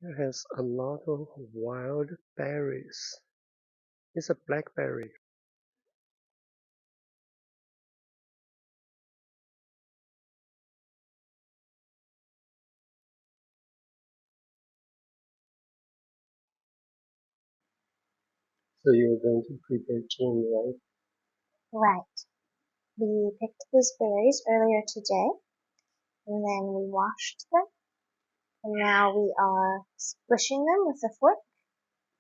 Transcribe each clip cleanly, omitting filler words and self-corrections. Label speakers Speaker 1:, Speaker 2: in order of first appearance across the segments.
Speaker 1: It has a lot of wild berries. It's a blackberry. So you're going to prepare gin, right?
Speaker 2: Right. We picked these berries earlier today, and then we washed them, and now we are squishing them with a fork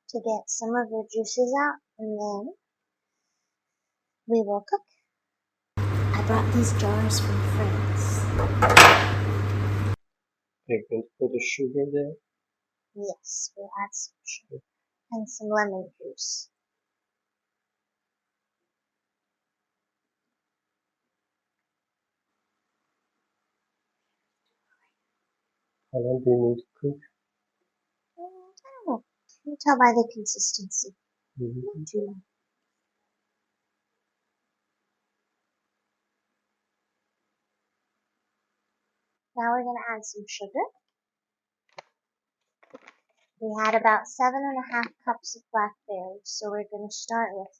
Speaker 2: to get some of the juices out, and then we will cook. I brought these jars from France.
Speaker 1: You're going to put the sugar there.
Speaker 2: Yes, we'll add some sugar and some lemon juice.
Speaker 1: How long do you need to cook?
Speaker 2: I don't know. You can tell by the consistency. Not too long. Now we're going to add some sugar. We had about 7.5 cups of blackberries, so we're going to start with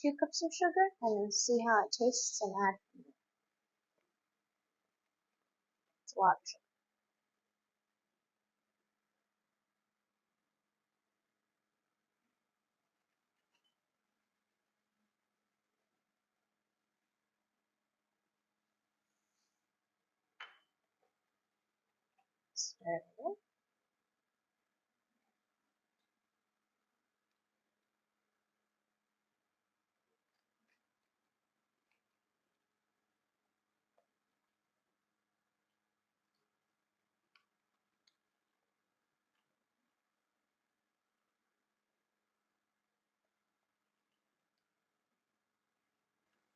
Speaker 2: 2 cups of sugar and then see how it tastes and add more. It's a lot of sugar. Stir it in.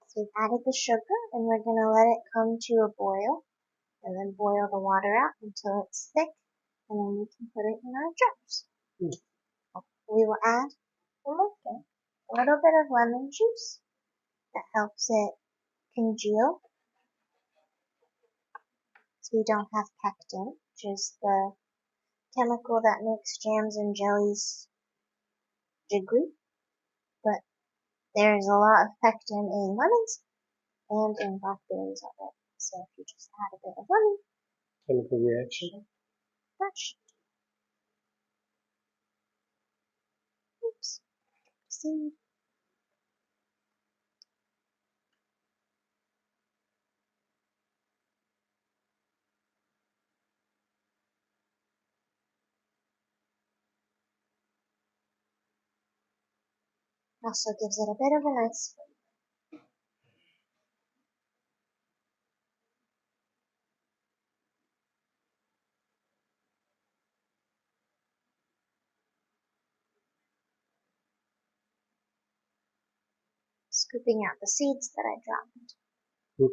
Speaker 2: So we've added the sugar and we're going to let it come to a boil and then boil the water out until it's thick and then we can put it in our jars. We will add a little bit of lemon juice that helps it congeal so we don't have pectin, which is the chemical that makes jams and jellies jiggly. But there's a lot of pectin in lemons and in blackberries already. So if you just add a bit of lemon,
Speaker 1: Chemical reaction.
Speaker 2: that should see. Also gives it a bit of a nice flavor. Scooping out the seeds that I dropped.
Speaker 1: Good.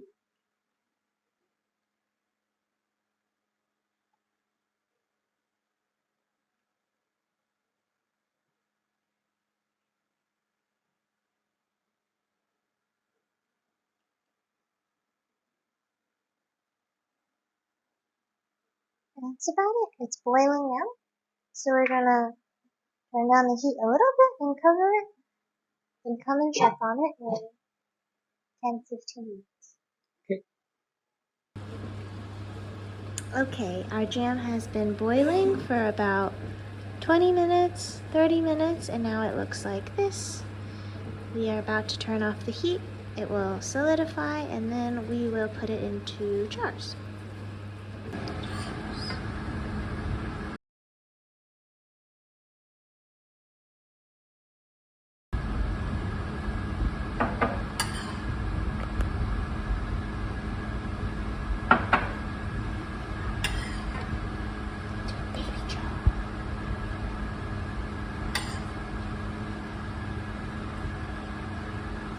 Speaker 2: And that's about it. It's boiling now. So we're gonna turn down the heat a little bit and cover it and come and check on it in 10-15 minutes. Okay, our jam has been boiling for about 20 minutes, 30 minutes, and now it looks like this. We are about to turn off the heat. It will solidify and then we will put it into jars.